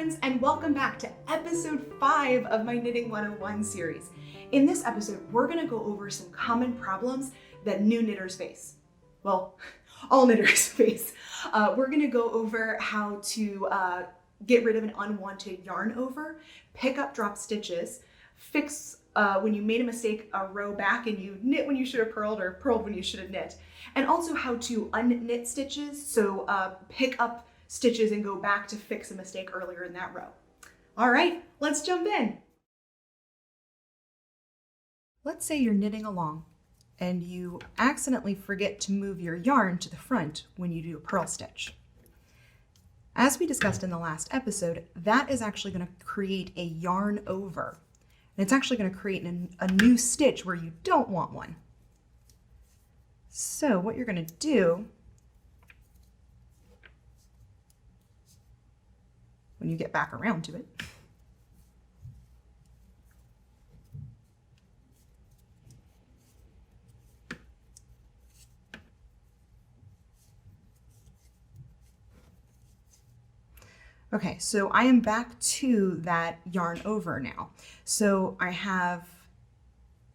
friends, and welcome back to episode 5 of my Knitting 101 series. In this episode, we're going to go over some common problems that new knitters face. Well, all knitters face. We're going to go over how to get rid of an unwanted yarn over, pick up drop stitches, fix when you made a mistake a row back and you knit when you should have purled or purled when you should have knit, and also how to unknit stitches, so pick up stitches and go back to fix a mistake earlier in that row. All right, let's jump in. Let's say you're knitting along and you accidentally forget to move your yarn to the front when you do a purl stitch. As we discussed in the last episode, that is actually going to create a yarn over. And it's actually going to create a new stitch where you don't want one. So what you're going to do when you get back around to it, okay, so I am back to that yarn over now. So I have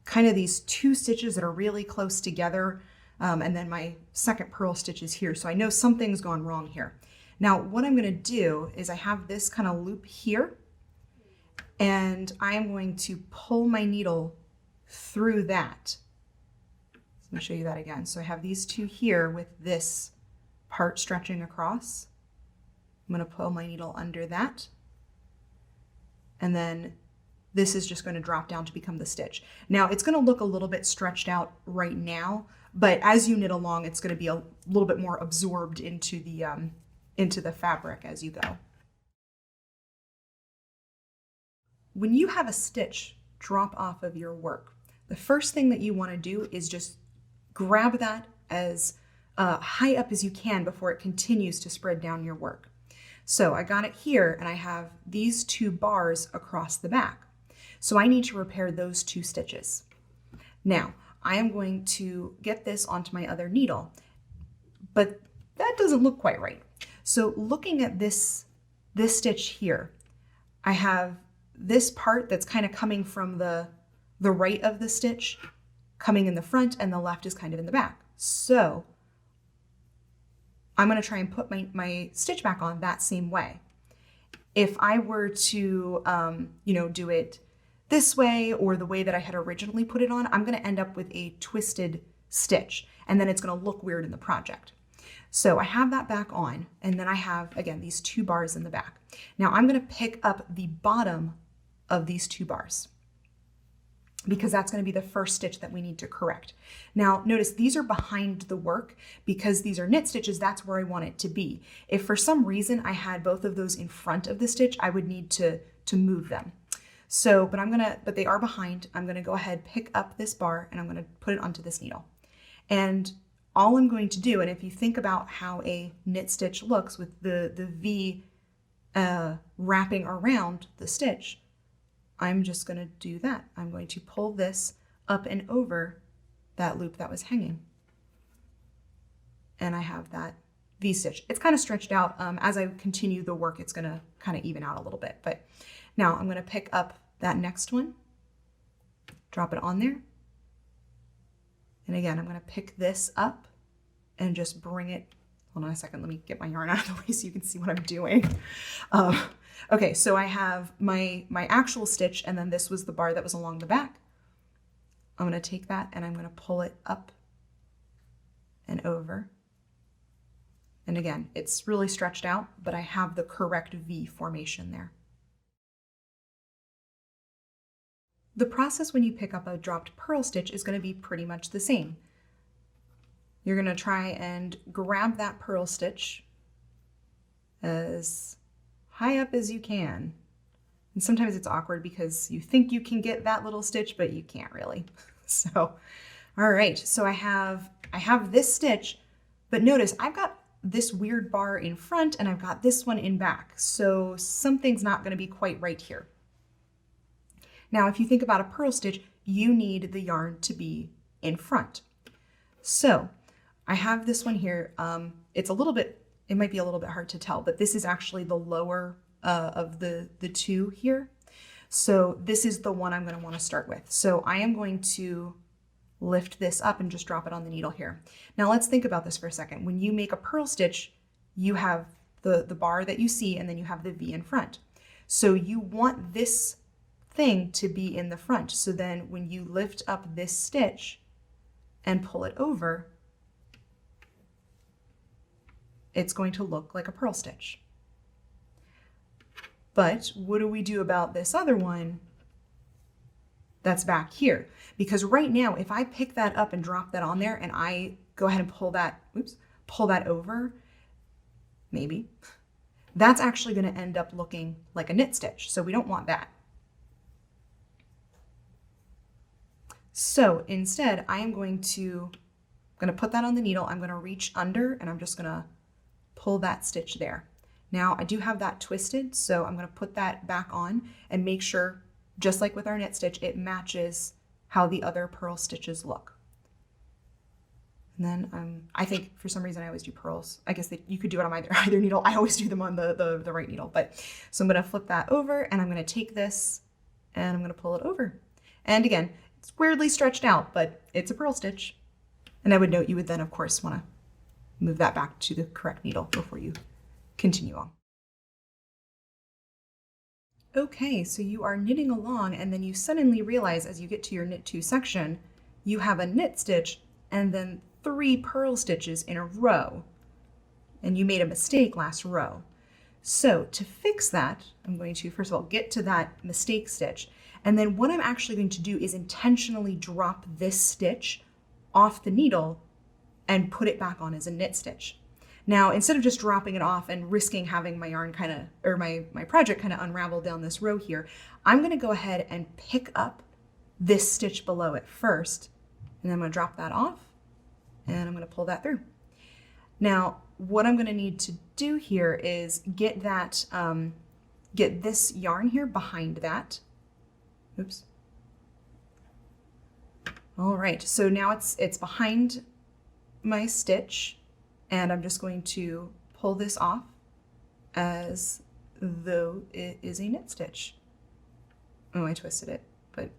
kind of these two stitches that are really close together, and then my second purl stitch is here. So I know something's gone wrong here. Now what I'm going to do is I have this kind of loop here, and I am going to pull my needle through that. So let me show you that again. So I have these two here with this part stretching across. I'm going to pull my needle under that, and then this is just going to drop down to become the stitch. Now it's going to look a little bit stretched out right now, but as you knit along, it's going to be a little bit more absorbed into the fabric as you go. When you have a stitch drop off of your work, the first thing that you want to do is just grab that as high up as you can before it continues to spread down your work. So I got it here, and I have these two bars across the back. So I need to repair those two stitches. Now, I am going to get this onto my other needle, but that doesn't look quite right. So looking at this stitch here, I have this part that's kind of coming from the right of the stitch, coming in the front, and the left is kind of in the back. So I'm going to try and put my stitch back on that same way. If I were to, do it this way or the way that I had originally put it on, I'm going to end up with a twisted stitch, and then it's going to look weird in the project. So I have that back on, and then I have, again, these two bars in the back. Now I'm going to pick up the bottom of these two bars, because that's going to be the first stitch that we need to correct. Now notice these are behind the work because these are knit stitches. That's where I want it to be. If for some reason I had both of those in front of the stitch, I would need to move them. So, but they are behind. I'm going to go ahead, pick up this bar, and I'm going to put it onto this needle. And all I'm going to do, and if you think about how a knit stitch looks with the V wrapping around the stitch, I'm just going to do that. I'm going to pull this up and over that loop that was hanging. And I have that V stitch. It's kind of stretched out. As I continue the work, it's going to kind of even out a little bit. But now I'm going to pick up that next one, drop it on there. And again, I'm going to pick this up and just bring it. Hold on a second. Let me get my yarn out of the way so you can see what I'm doing. Okay, so I have my actual stitch, and then this was the bar that was along the back. I'm going to take that and I'm going to pull it up and over. And again, it's really stretched out, but I have the correct V formation there. The process when you pick up a dropped purl stitch is going to be pretty much the same. You're going to try and grab that purl stitch as high up as you can. And sometimes it's awkward because you think you can get that little stitch, but you can't really. So, all right, so I have this stitch, but notice I've got this weird bar in front and I've got this one in back. So something's not going to be quite right here. Now, if you think about a purl stitch, you need the yarn to be in front. So I have this one here. It might be a little bit hard to tell, but this is actually the lower of the two here. So this is the one I'm going to want to start with. So I am going to lift this up and just drop it on the needle here. Now let's think about this for a second. When you make a purl stitch, you have the bar that you see, and then you have the V in front. So you want this thing to be in the front. So then when you lift up this stitch and pull it over, it's going to look like a purl stitch. But what do we do about this other one that's back here? Because right now, if I pick that up and drop that on there and I go ahead and pull that over, maybe, that's actually going to end up looking like a knit stitch. So we don't want that. So instead, I am going to put that on the needle. I'm going to reach under and I'm just going to pull that stitch there. Now I do have that twisted, so I'm going to put that back on and make sure, just like with our knit stitch, it matches how the other purl stitches look. And then I think for some reason I always do purls. I guess that you could do it on either needle. I always do them on the right needle. But so I'm going to flip that over and I'm going to take this and I'm going to pull it over. And again, it's weirdly stretched out, but it's a purl stitch. And I would note you would then, of course, want to move that back to the correct needle before you continue on. Okay, so you are knitting along and then you suddenly realize as you get to your knit 2 section, you have a knit stitch and then 3 purl stitches in a row. And you made a mistake last row. So to fix that, I'm going to first of all get to that mistake stitch. And then what I'm actually going to do is intentionally drop this stitch off the needle and put it back on as a knit stitch. Now, instead of just dropping it off and risking having my yarn my project kind of unravel down this row here, I'm going to go ahead and pick up this stitch below it first, and then I'm going to drop that off, and I'm going to pull that through. Now, what I'm going to need to do here is get that, get this yarn here behind that. Oops. All right, so now it's behind my stitch. And I'm just going to pull this off as though it is a knit stitch. Oh, I twisted it, but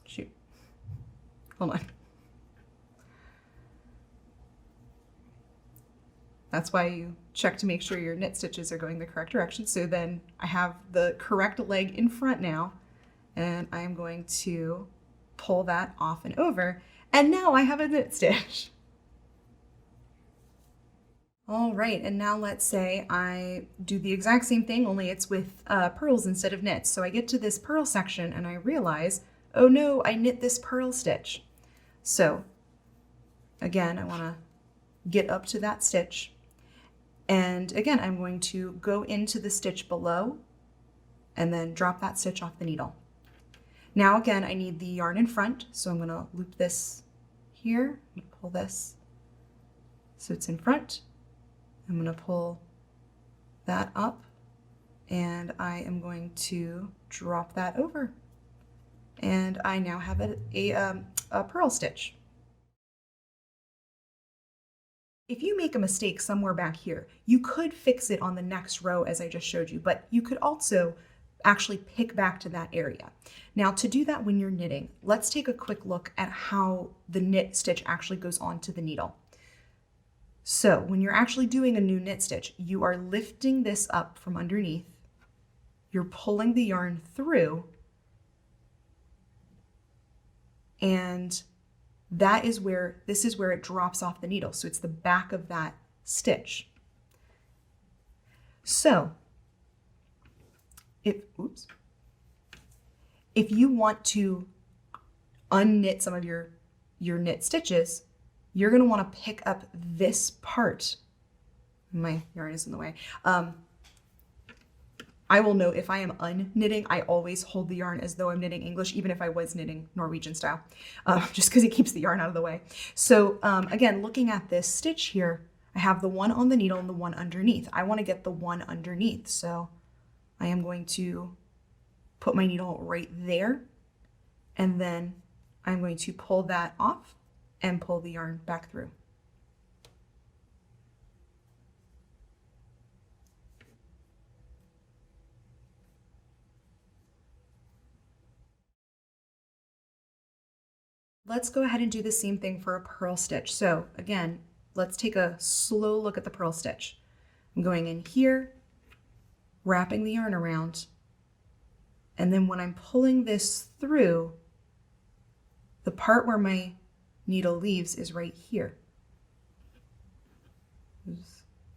shoot. Hold on. That's why you check to make sure your knit stitches are going the correct direction. So then I have the correct leg in front now, and I'm going to pull that off and over, and now I have a knit stitch. All right, and now let's say I do the exact same thing, only it's with purls instead of knits. So I get to this purl section and I realize, oh no, I knit this purl stitch. So again, I want to get up to that stitch. And again, I'm going to go into the stitch below and then drop that stitch off the needle. Now again, I need the yarn in front, so I'm going to loop this here, I'm going to pull this so it's in front. I'm going to pull that up and I am going to drop that over. And I now have a purl stitch. If you make a mistake somewhere back here, you could fix it on the next row as I just showed you, but you could also actually pick back to that area. Now to do that when you're knitting, let's take a quick look at how the knit stitch actually goes onto the needle. So when you're actually doing a new knit stitch, you are lifting this up from underneath, you're pulling the yarn through, and this is where it drops off the needle. So it's the back of that stitch. So if you want to unknit some of your knit stitches, you're going to want to pick up this part. My yarn is in the way. I will note if I am unknitting, I always hold the yarn as though I'm knitting English, even if I was knitting Norwegian style, just because it keeps the yarn out of the way. So again, looking at this stitch here, I have the one on the needle and the one underneath. I want to get the one underneath. So I am going to put my needle right there, and then I'm going to pull that off and pull the yarn back through. Let's go ahead and do the same thing for a purl stitch. So again, let's take a slow look at the purl stitch. I'm going in here, wrapping the yarn around, and then when I'm pulling this through, the part where my needle leaves is right here.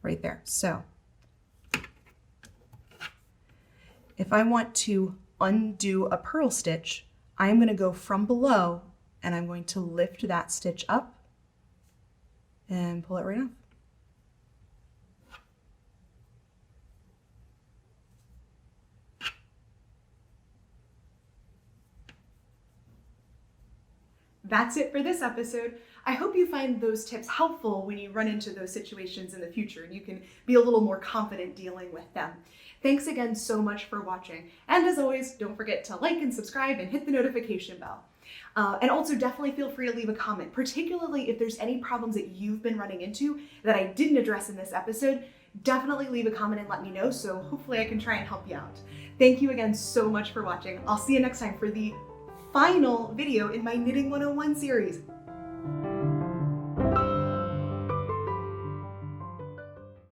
Right there. So if I want to undo a purl stitch, I'm going to go from below and I'm going to lift that stitch up and pull it right off. That's it for this episode. I hope you find those tips helpful when you run into those situations in the future and you can be a little more confident dealing with them. Thanks again so much for watching. And as always, don't forget to like and subscribe and hit the notification bell. And also definitely feel free to leave a comment, particularly if there's any problems that you've been running into that I didn't address in this episode. Definitely leave a comment and let me know, so hopefully I can try and help you out. Thank you again so much for watching. I'll see you next time for the final video in my Knitting 101 series.